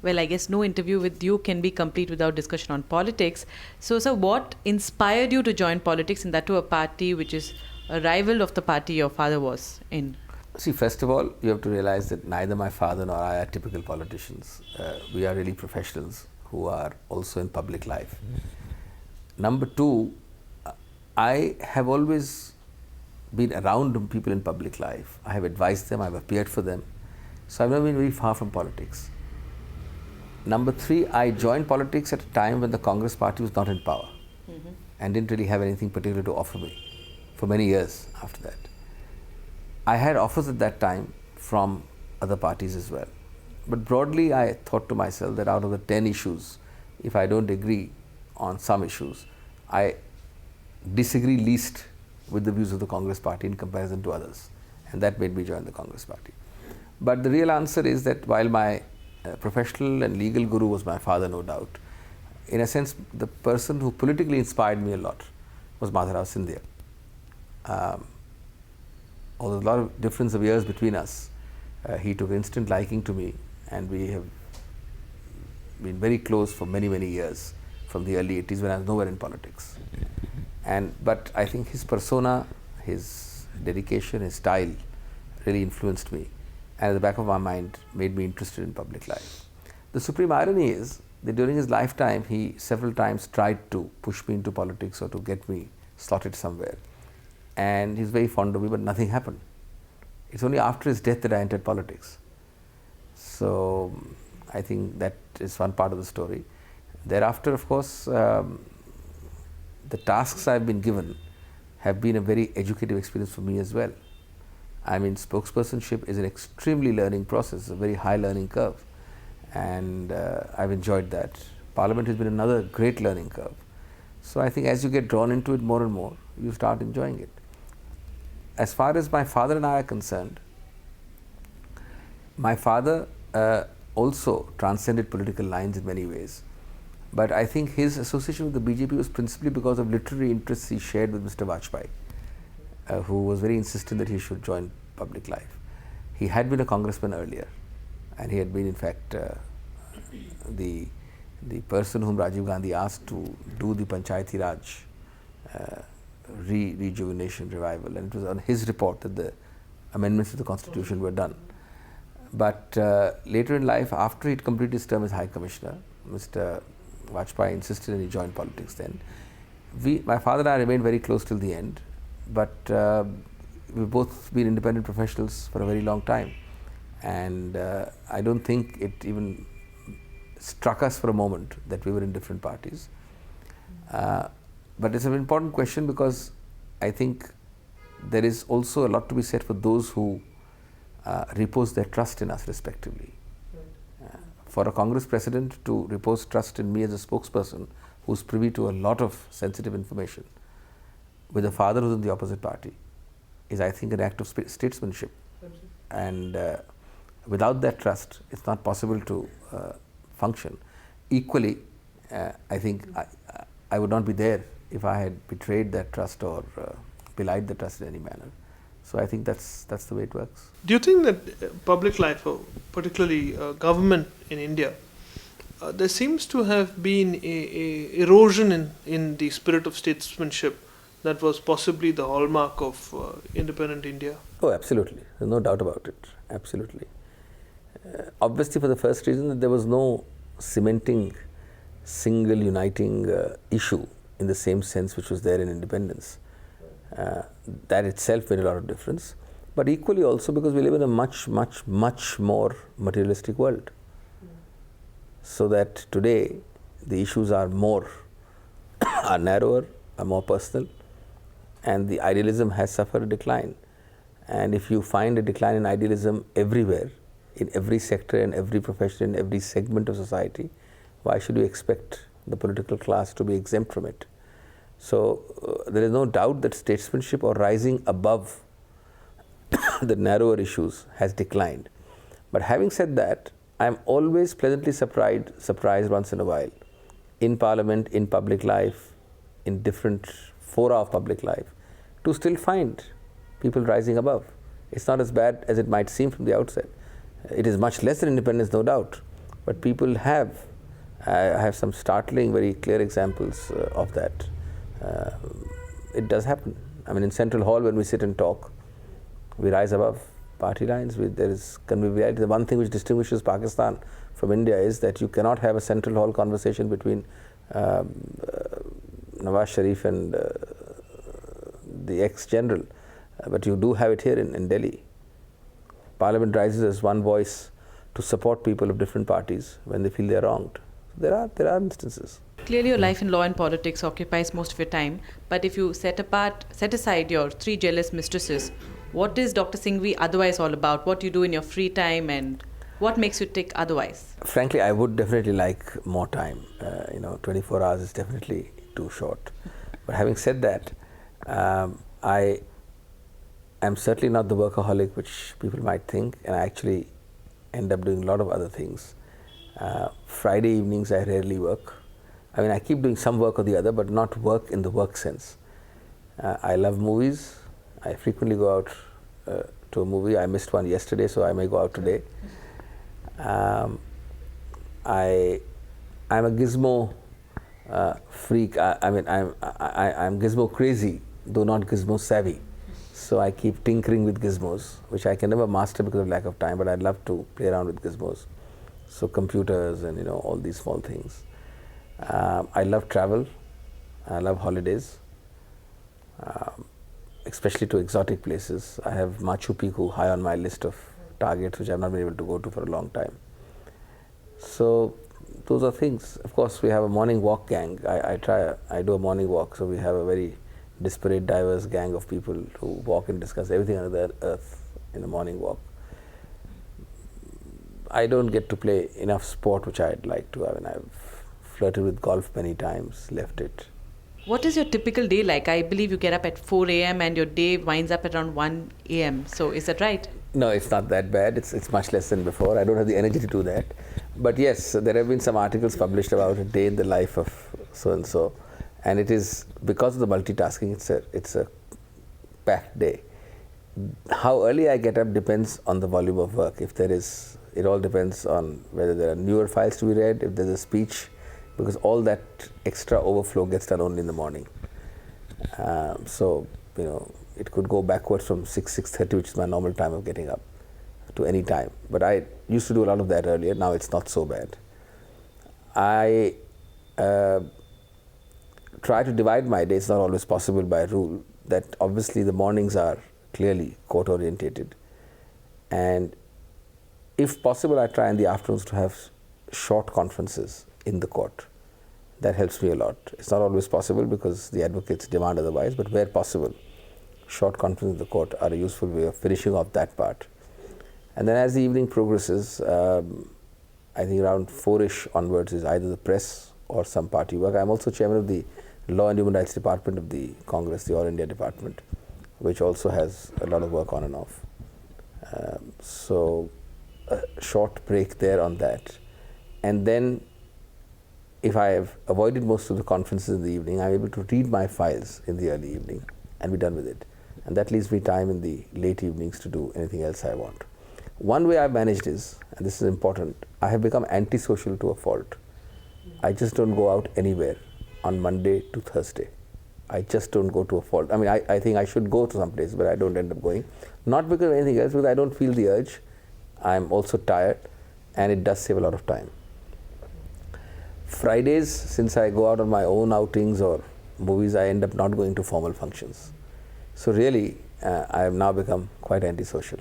well, I guess no interview with you can be complete without discussion on politics. So, sir, what inspired you to join politics, and that to a party which is a rival of the party your father was in? See, first of all, you have to realize that neither my father nor I are typical politicians. We are really professionals who are also in public life. Number two, I have always been around people in public life. I have advised them, I have appeared for them. So I've never been very far from politics. Number three, I joined politics at a time when the Congress party was not in power and didn't really have anything particular to offer me for many years after that. I had offers at that time from other parties as well. But broadly, I thought to myself that out of the 10 issues, if I don't agree on some issues, I disagree least with the views of the Congress party in comparison to others. And that made me join the Congress party. But the real answer is that while my professional and legal guru was my father, no doubt, in a sense, the person who politically inspired me a lot was Madhavrao Scindia. Although a lot of difference of years between us, he took instant liking to me, and we have been very close for many, many years from the early 80s when I was nowhere in politics. But I think his persona, his dedication, his style really influenced me, and at the back of my mind made me interested in public life. The supreme irony is that during his lifetime, he several times tried to push me into politics or to get me slotted somewhere. And he's very fond of me, but nothing happened. It's only after his death that I entered politics. So I think that is one part of the story. Thereafter, of course, the tasks I've been given have been a very educative experience for me as well. I mean, spokespersonship is an extremely learning process, a very high learning curve, and I've enjoyed that. Parliament has been another great learning curve. So I think as you get drawn into it more and more, you start enjoying it. As far as my father and I are concerned, my father also transcended political lines in many ways. But I think his association with the BJP was principally because of literary interests he shared with Mr. Vajpayee, who was very insistent that he should join public life. He had been a congressman earlier, and he had been, in fact, the person whom Rajiv Gandhi asked to do the Panchayati Raj rejuvenation revival, and it was on his report that the amendments to the constitution were done. But later in life, after he'd completed his term as High Commissioner, Mr. Vajpayee insisted and he joined politics then. My father and I remained very close till the end, but we've both been independent professionals for a very long time, and I don't think it even struck us for a moment that we were in different parties. But it's an important question because I think there is also a lot to be said for those who repose their trust in us respectively. For a Congress president to repose trust in me as a spokesperson who's privy to a lot of sensitive information with a father who's in the opposite party is, I think, an act of statesmanship. And without that trust, it's not possible to function. Equally, I think I would not be there if I had betrayed that trust or belied the trust in any manner. So I think that's the way it works. Do you think that public life, or particularly government in India, there seems to have been a erosion in the spirit of statesmanship that was possibly the hallmark of independent India? Oh, absolutely. There's no doubt about it. Absolutely. Obviously, for the first reason that there was no cementing, single uniting issue in the same sense which was there in independence. That itself made a lot of difference. But equally also because we live in a much, much, much more materialistic world. So that today the issues are more, are narrower, are more personal, and the idealism has suffered a decline. And if you find a decline in idealism everywhere, in every sector, in every profession, in every segment of society, why should you expect the political class to be exempt from it? So there is no doubt that statesmanship or rising above the narrower issues has declined. But having said that, I am always pleasantly surprised once in a while in Parliament, in public life, in different fora of public life, to still find people rising above. It's not as bad as it might seem from the outset. It is much less than independence, no doubt, But people have. I have some startling, very clear examples of that. It does happen. I mean, in Central Hall, when we sit and talk, we rise above party lines. There is conviviality. The one thing which distinguishes Pakistan from India is that you cannot have a Central Hall conversation between Nawaz Sharif and the ex-general, but you do have it here in Delhi. Parliament rises as one voice to support people of different parties when they feel they are wronged. There are instances. Clearly, your life in law and politics occupies most of your time. But if you set aside your 3 jealous mistresses, what is Dr. Singhvi otherwise all about? What you do in your free time and what makes you tick otherwise? Frankly, I would definitely like more time. 24 hours is definitely too short. But having said that, I am certainly not the workaholic which people might think, and I actually end up doing a lot of other things. Friday evenings I rarely work. I mean, I keep doing some work or the other, but not work in the work sense. I love movies. I frequently go out to a movie. I missed one yesterday, so I may go out today. I'm a gizmo freak. I'm gizmo crazy, though not gizmo savvy. So I keep tinkering with gizmos, which I can never master because of lack of time, but I'd love to play around with gizmos. So computers and all these small things. I love travel. I love holidays, especially to exotic places. I have Machu Picchu high on my list of targets which I've not been able to go to for a long time. So those are things. Of course, we have a morning walk gang. I do a morning walk, so we have a very disparate, diverse gang of people who walk and discuss everything under the earth in a morning walk. I don't get to play enough sport which I'd like to. I mean, I've flirted with golf many times, left it. What is your typical day like? I believe you get up at 4 a.m. and your day winds up around 1 a.m. So is that right? No, it's not that bad. It's much less than before. I don't have the energy to do that. But yes, there have been some articles published about a day in the life of so-and-so. And it is because of the multitasking, it's a packed day. How early I get up depends on the volume of work. It all depends on whether there are newer files to be read, if there's a speech, because all that extra overflow gets done only in the morning. So, it could go backwards from 6:30, which is my normal time of getting up, to any time. But I used to do a lot of that earlier. Now it's not so bad. I try to divide my day. It's not always possible by rule. That obviously the mornings are clearly court orientated, and if possible, I try in the afternoons to have short conferences in the court. That helps me a lot. It's not always possible because the advocates demand otherwise, but where possible, short conferences in the court are a useful way of finishing off that part. And then as the evening progresses, I think around 4-ish onwards is either the press or some party work. I'm also chairman of the Law and Human Rights Department of the Congress, the All India Department, which also has a lot of work on and off. So a short break there on that. And then if I have avoided most of the conferences in the evening, I'm able to read my files in the early evening and be done with it. And that leaves me time in the late evenings to do anything else I want. One way I've managed is, and this is important, I have become antisocial to a fault. I just don't go out anywhere on Monday to Thursday. I just don't go to a fault. I mean, I think I should go to some place, but I don't end up going. Not because of anything else, because I don't feel the urge. I'm also tired, and it does save a lot of time. Fridays, since I go out on my own outings or movies, I end up not going to formal functions. So really, I have now become quite antisocial.